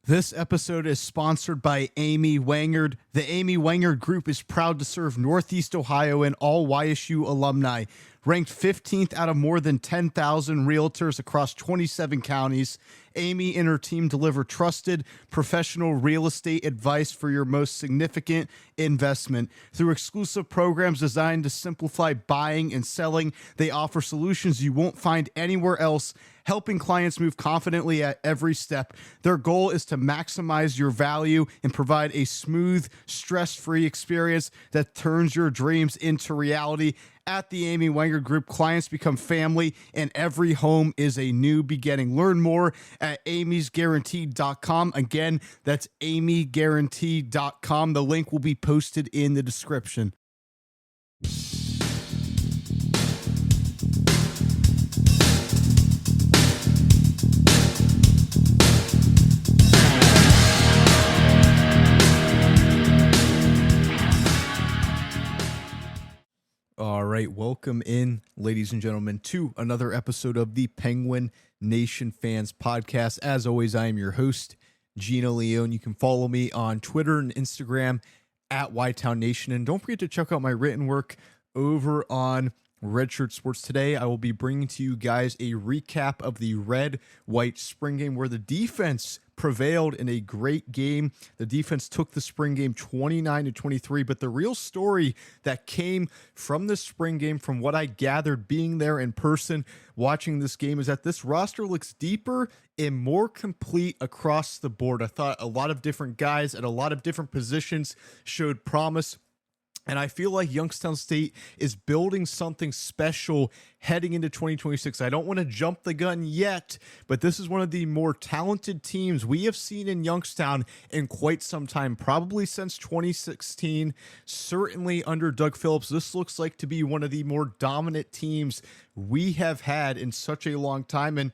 This episode is sponsored by Amy Wangard. The Amy Wangard Group is proud to serve Northeast Ohio and all YSU alumni. Ranked 15th out of more than 10,000 realtors across 27 counties, Amy and her team deliver trusted, professional real estate advice for your most significant investment. Through exclusive programs designed to simplify buying and selling, they offer solutions you won't find anywhere else, helping clients move confidently at every step. Their goal is to maximize your value and provide a smooth, stress-free experience that turns your dreams into reality. At the Amy Wangard Group, clients become family, and every home is a new beginning. Learn more at amysguaranteed.com. Again, that's amyguaranteed.com. The link will be posted in the description. All right, welcome in, ladies and gentlemen, to another episode of the Penguin Nation Fans Podcast. As always, I am your host, Gino Leone. You can follow me on Twitter and Instagram at YTown Nation. And don't forget to check out my written work over on Redshirt Sports. Today, I will be bringing to you guys a recap of the red-white spring game where the defense prevailed in a great game. The defense took the spring game 29-23, but the real story that came from the spring game, from what I gathered being there in person, watching this game, is that this roster looks deeper and more complete across the board. I thought a lot of different guys at a lot of different positions showed promise. And I feel like Youngstown State is building something special heading into 2026. I don't want to jump the gun yet, but this is one of the more talented teams we have seen in Youngstown in quite some time, probably since 2016, certainly under Doug Phillips. This looks like to be one of the more dominant teams we have had in such a long time. And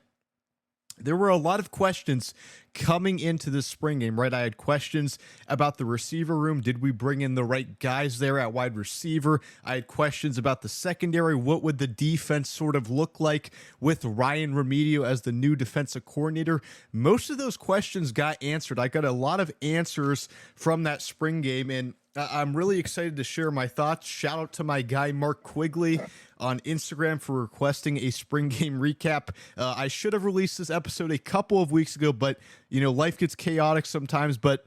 there were a lot of questions coming into this spring game, right? I had questions about the receiver room. Did we bring in the right guys there at wide receiver? I had questions about the secondary. What would the defense sort of look like with Ryan Remedios as the new defensive coordinator? Most of those questions got answered. I got a lot of answers from that spring game, and I'm really excited to share my thoughts. Shout out to my guy, Mark Quigley, on Instagram for requesting a spring game recap. I should have released this episode a couple of weeks ago, but life gets chaotic sometimes. But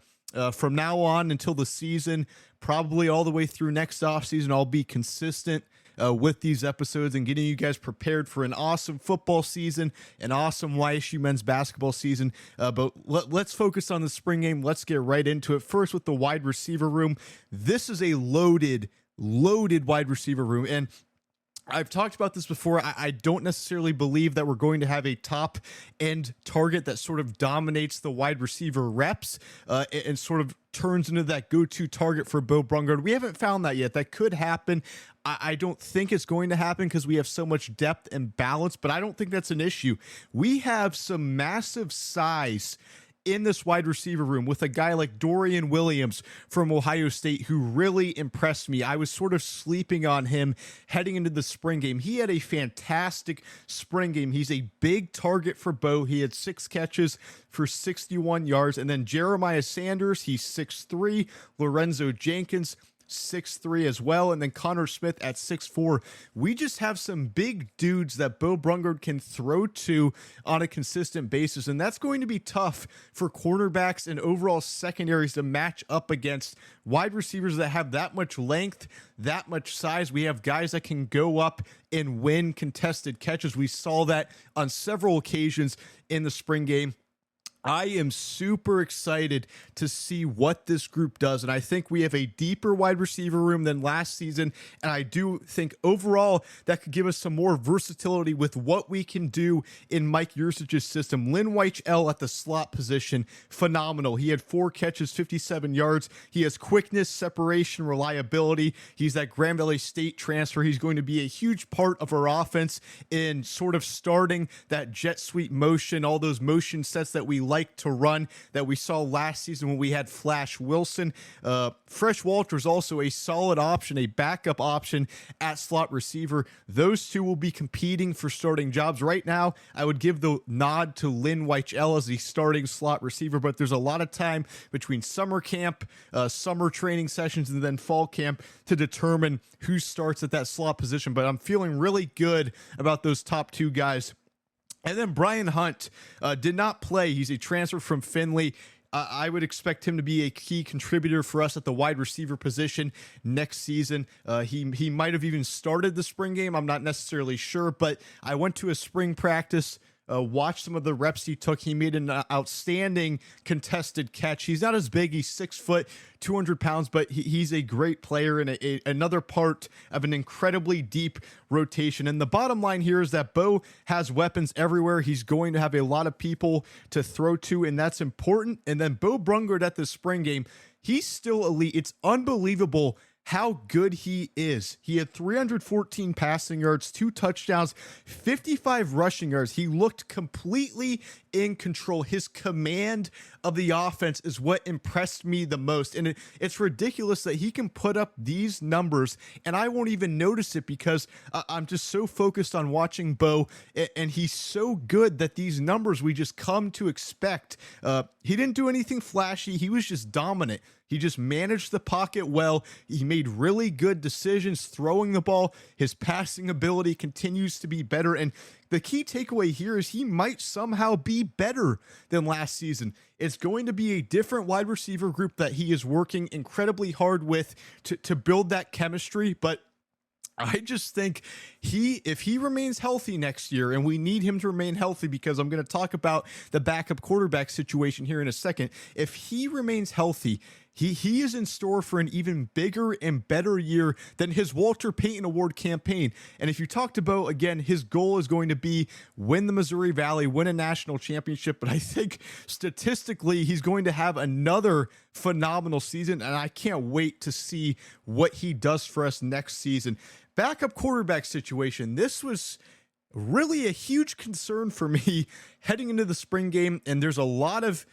from now on until the season, probably all the way through next offseason, I'll be consistent with these episodes and getting you guys prepared for an awesome football season, an awesome YSU men's basketball season. But let's focus on the spring game. Let's get right into it. First, with the wide receiver room. This is a loaded wide receiver room. And I've talked about this before. I don't necessarily believe that we're going to have a top end target that sort of dominates the wide receiver reps and sort of turns into that go-to target for Beau Brungard. We haven't found that yet. That could happen. I don't think it's going to happen because we have so much depth and balance, but I don't think that's an issue. We have some massive size in this wide receiver room with a guy like Dorian Williams from Ohio State who really impressed me. I was sort of sleeping on him heading into the spring game. He had a fantastic spring game. He's a big target for Beau. He had 6 catches for 61 yards. And then Jeremiah Sanders, he's 6'3". Lorenzo Jenkins, 6'3" as well, and then Connor Smith at 6'4". We just have some big dudes that Beau Brungard can throw to on a consistent basis, and that's going to be tough for cornerbacks and overall secondaries to match up against wide receivers that have that much length, that much size. We have guys that can go up and win contested catches. We saw that on several occasions in the spring game. I am super excited to see what this group does, and I think we have a deeper wide receiver room than last season, and I do think overall that could give us some more versatility with what we can do in Mike Yurcich's system. Lynn Weichel at the slot position, phenomenal. He had 4 catches, 57 yards. He has quickness, separation, reliability. He's that Grand Valley State transfer. He's going to be a huge part of our offense in sort of starting that jet sweep motion, all those motion sets that we like like to run that we saw last season when we had Flash Wilson. Fresh Walters also a solid option, a backup option at slot receiver. Those two will be competing for starting jobs. Right now, I would give the nod to Lynn Weichel as the starting slot receiver, but there's a lot of time between summer camp, summer training sessions, and then fall camp to determine who starts at that slot position. But I'm feeling really good about those top two guys. And then Brian Hunt did not play. He's a transfer from Findlay. I would expect him to be a key contributor for us at the wide receiver position next season. He might have even started the spring game. I'm not necessarily sure, but I went to a spring practice, watched some of the reps he took. He made an outstanding contested catch. He's not as big. He's 6 foot, 200 pounds, but he's a great player and another part of an incredibly deep rotation. And the bottom line here is that Beau has weapons everywhere. He's going to have a lot of people to throw to, and that's important. And then Beau Brungard at the spring game, he's still elite. It's unbelievable how good he is. He had 314 passing yards, 2 touchdowns, 55 rushing yards. He looked completely in control. His command of the offense is what impressed me the most. And it's ridiculous that he can put up these numbers and I won't even notice it because I'm just so focused on watching Beau, and he's so good that these numbers we just come to expect. He didn't do anything flashy. He was just dominant. He just managed the pocket well. He made really good decisions throwing the ball. His passing ability continues to be better. And the key takeaway here is he might somehow be better than last season. It's going to be a different wide receiver group that he is working incredibly hard with to build that chemistry. But I just think if he remains healthy next year, and we need him to remain healthy because I'm going to talk about the backup quarterback situation here in a second. If he remains healthy, he is in store for an even bigger and better year than his Walter Payton Award campaign. And if you talk to Beau, again, his goal is going to be win the Missouri Valley, win a national championship. But I think statistically, he's going to have another phenomenal season, and I can't wait to see what he does for us next season. Backup quarterback situation. This was really a huge concern for me heading into the spring game, and there's a lot of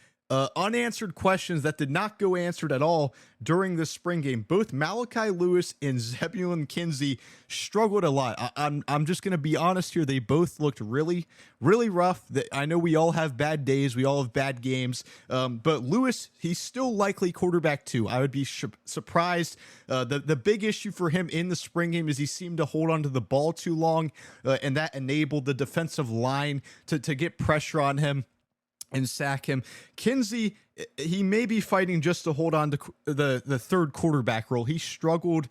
unanswered questions that did not go answered at all during the spring game. Both Malachi Lewis and Zebulon Kinsey struggled a lot. I'm just going to be honest here. They both looked really, really rough. I know we all have bad days. We all have bad games. But Lewis, he's still likely quarterback 2. I would be surprised. The big issue for him in the spring game is he seemed to hold onto the ball too long, and that enabled the defensive line to get pressure on him and sack him. Kinsey, he may be fighting just to hold on to the third quarterback role. He struggled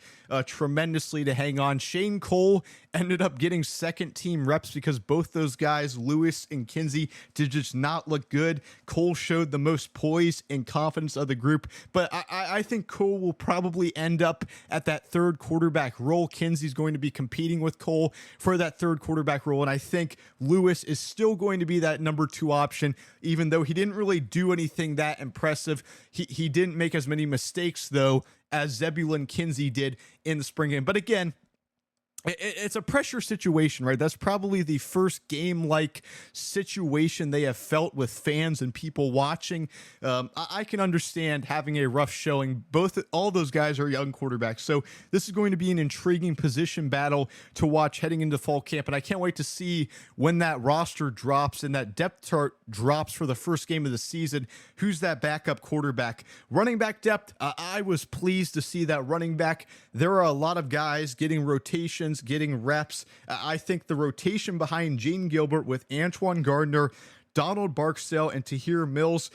tremendously to hang on. Shane Cole ended up getting second team reps because both those guys, Lewis and Kinsey, did just not look good. Cole showed the most poise and confidence of the group, but I think Cole will probably end up at that third quarterback role. Kinsey's going to be competing with Cole for that third quarterback role, and I think Lewis is still going to be that number 2 option, even though he didn't really do anything that impressive. He didn't make as many mistakes, though, as Zebulon Kinsey did in the spring game. But again, it's a pressure situation, right? That's probably the first game-like situation they have felt with fans and people watching. I can understand having a rough showing. All those guys are young quarterbacks, so this is going to be an intriguing position battle to watch heading into fall camp, and I can't wait to see when that roster drops and that depth chart drops for the first game of the season. Who's that backup quarterback? Running back depth, I was pleased to see that running back. There are a lot of guys getting rotations, getting reps. I think the rotation behind Gene Gilbert with Antoine Gardner, Donald Barksdale, and Tahir Mills,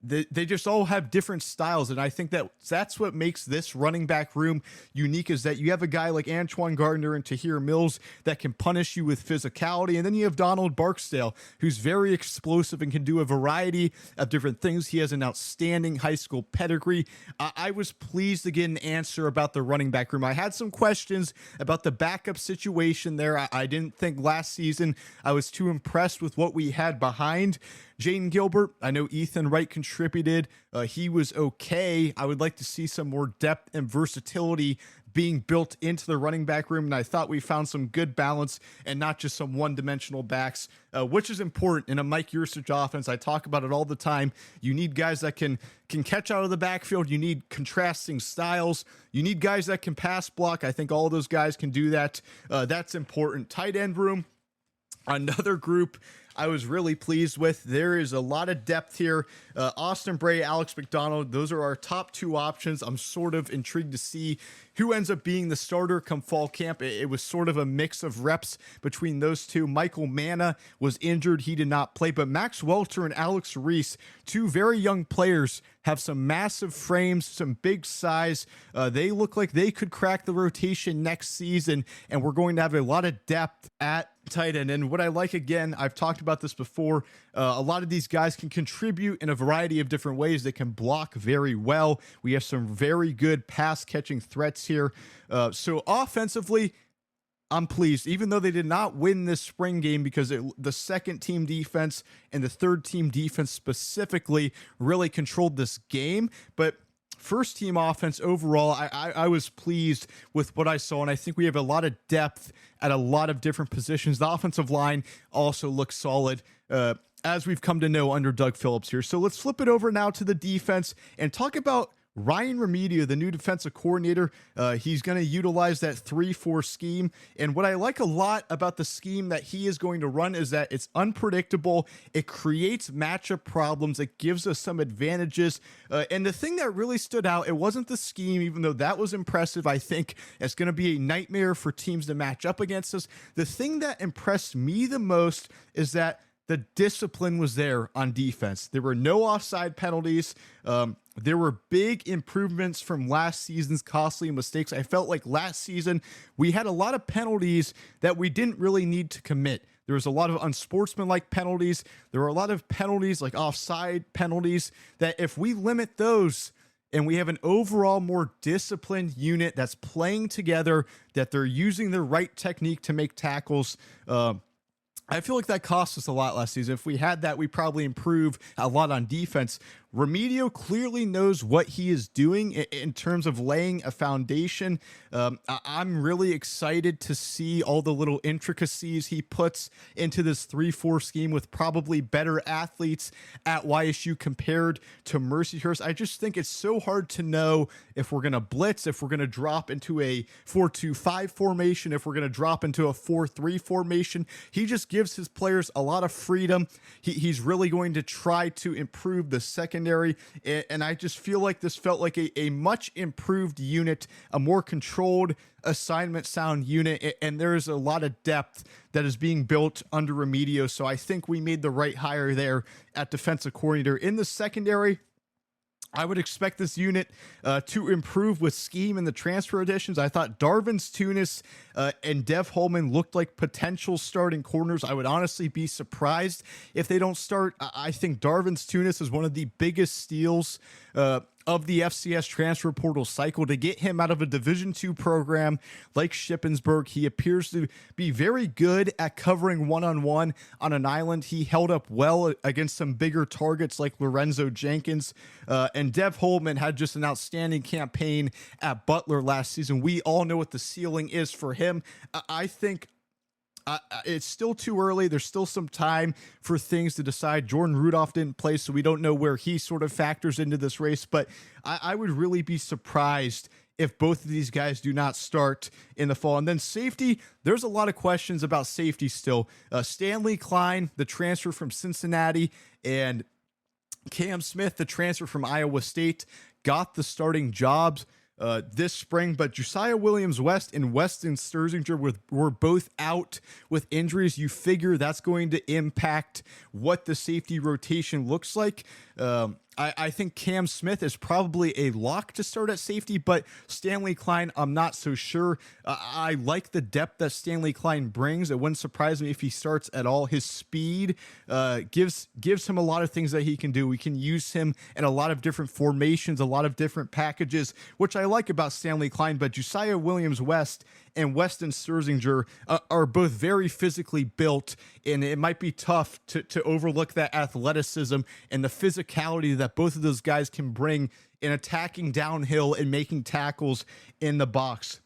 they just all have different styles, and I think that's what makes this running back room unique, is that you have a guy like Antoine Gardner and Tahir Mills that can punish you with physicality, and then you have Donald Barksdale, who's very explosive and can do a variety of different things. He has an outstanding high school pedigree. I was pleased to get an answer about the running back room. I had some questions about the backup situation there. I didn't think last season I was too impressed with what we had behind Jaden Gilbert, I know Ethan Wright contributed. He was okay. I would like to see some more depth and versatility being built into the running back room, and I thought we found some good balance and not just some one-dimensional backs, which is important in a Mike Yurcich offense. I talk about it all the time. You need guys that can catch out of the backfield. You need contrasting styles. You need guys that can pass block. I think all those guys can do that. That's important. Tight end room, another group I was really pleased with. There is a lot of depth here. Austin Bray, Alex McDonald, those are our top two options. I'm sort of intrigued to see who ends up being the starter come fall camp. It was sort of a mix of reps between those two. Michael Manna was injured. He did not play, but Max Welter and Alex Reese, two very young players, have some massive frames, some big size. They look like they could crack the rotation next season, and we're going to have a lot of depth at tight end. And what I like, again, I've talked about this before, a lot of these guys can contribute in a variety of different ways. They can block very well. We have some very good pass catching threats here. So offensively, I'm pleased, even though they did not win this spring game, because the second team defense and the third team defense specifically really controlled this game. But first team offense overall, I was pleased with what I saw, and I think we have a lot of depth at a lot of different positions. The offensive line also looks solid, as we've come to know under Doug Phillips here. So let's flip it over now to the defense and talk about Ryan Remedios, the new defensive coordinator. He's going to utilize that 3-4 scheme. And what I like a lot about the scheme that he is going to run is that it's unpredictable. It creates matchup problems. It gives us some advantages. And the thing that really stood out, it wasn't the scheme, even though that was impressive. I think it's going to be a nightmare for teams to match up against us. The thing that impressed me the most is that the discipline was there on defense. There were no offside penalties. There were big improvements from last season's costly mistakes. I felt like last season we had a lot of penalties that we didn't really need to commit. There was a lot of unsportsmanlike penalties. There were a lot of penalties like offside penalties that if we limit those and we have an overall more disciplined unit that's playing together, that they're using the right technique to make tackles, I feel like that cost us a lot last season. If we had that, we probably improve a lot on defense. Remedios clearly knows what he is doing in terms of laying a foundation. I'm really excited to see all the little intricacies he puts into this 3-4 scheme with probably better athletes at YSU compared to Mercyhurst. I just think it's so hard to know if we're going to blitz, if we're going to drop into a 4-2-5 formation, if we're going to drop into a 4-3 formation. He just gives his players a lot of freedom. He's really going to try to improve the secondary, and I just feel like this felt like a much improved unit, a more controlled assignment sound unit, and there's a lot of depth that is being built under Remedios. So I think we made the right hire there at defensive coordinator. In the secondary, I would expect this unit to improve with scheme and the transfer additions. I thought Darvin's Tunis and Dev Holman looked like potential starting corners. I would honestly be surprised if they don't start. I think Darvin's Tunis is one of the biggest steals of the FCS transfer portal cycle. To get him out of a Division II program like Shippensburg, he appears to be very good at covering one-on-one on an island. He held up well against some bigger targets like Lorenzo Jenkins, and Dev Holman had just an outstanding campaign at Butler last season. We all know what the ceiling is for him. I think it's still too early. There's still some time for things to decide. Jordan Rudolph didn't play, so we don't know where he sort of factors into this race, but I would really be surprised if both of these guys do not start in the fall. And then safety, there's a lot of questions about safety still. Stanley Klein, the transfer from Cincinnati, and Cam Smith, the transfer from Iowa State, got the starting jobs this spring, but Josiah Williams-West and Weston Sturzinger were both out with injuries. You figure that's going to impact what the safety rotation looks like. I think Cam Smith is probably a lock to start at safety, but Stanley Klein, I'm not so sure. I like the depth that Stanley Klein brings. It wouldn't surprise me if he starts at all. His speed gives him a lot of things that he can do. We can use him in a lot of different formations, a lot of different packages, which I like about Stanley Klein. But Josiah Williams-West and Weston Scherzinger are both very physically built, and it might be tough to overlook that athleticism and the physicality that both of those guys can bring in attacking downhill and making tackles in the box.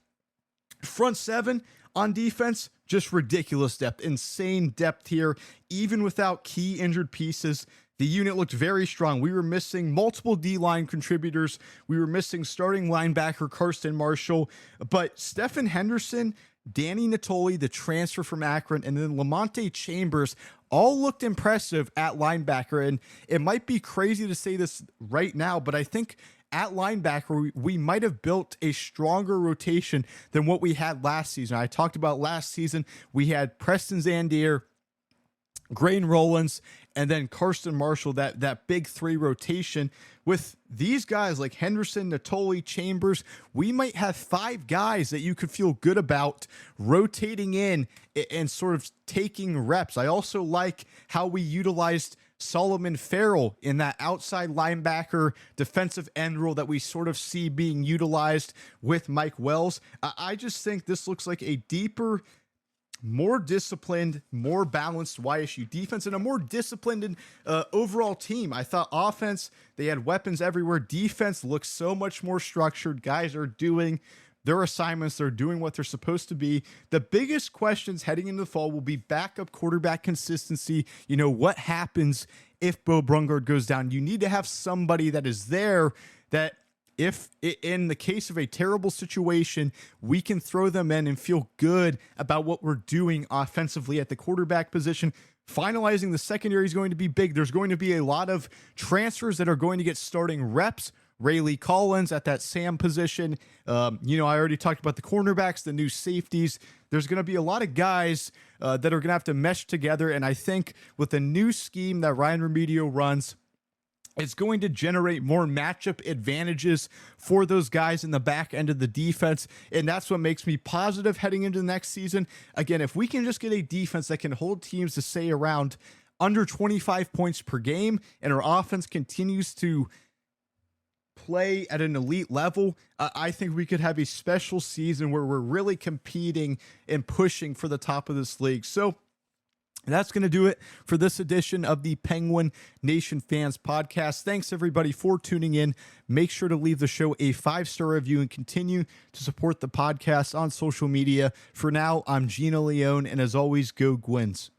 Front seven on defense, just ridiculous depth, insane depth here, even without key injured pieces. The unit looked very strong. We were missing multiple D-line contributors. We were missing starting linebacker Karsten Marshall, but Stephen Henderson, Danny Natoli, the transfer from Akron, and then Lamonte Chambers all looked impressive at linebacker. And it might be crazy to say this right now, but I think at linebacker, we might have built a stronger rotation than what we had last season. I talked about last season, we had Preston Zandier, Grain Rollins, and then Karsten Marshall, that big three rotation. With these guys like Henderson, Natoli, Chambers, we might have 5 guys that you could feel good about rotating in and sort of taking reps. I also like how we utilized Solomon Farrell in that outside linebacker defensive end role that we sort of see being utilized with Mike Wells. I just think this looks like a deeper, more disciplined, more balanced YSU defense and a more disciplined and overall team. I thought offense, they had weapons everywhere. Defense looks so much more structured. Guys are doing their assignments. They're doing what they're supposed to be. The biggest questions heading into the fall will be backup quarterback consistency. You know, what happens if Beau Brungard goes down? You need to have somebody that is there that if in the case of a terrible situation, we can throw them in and feel good about what we're doing offensively at the quarterback position. Finalizing the secondary is going to be big. There's going to be a lot of transfers that are going to get starting reps. Rayleigh Collins at that Sam position. I already talked about the cornerbacks, the new safeties. There's going to be a lot of guys that are going to have to mesh together. And I think with the new scheme that Ryan Remedios runs, it's going to generate more matchup advantages for those guys in the back end of the defense. And that's what makes me positive heading into the next season. Again, if we can just get a defense that can hold teams to say around under 25 points per game, and our offense continues to play at an elite level, I think we could have a special season where we're really competing and pushing for the top of this league. So that's going to do it for this edition of the Penguin Nation Fans Podcast. Thanks, everybody, for tuning in. Make sure to leave the show a 5-star review and continue to support the podcast on social media. For now, I'm Gina Leone, and as always, go Gwins.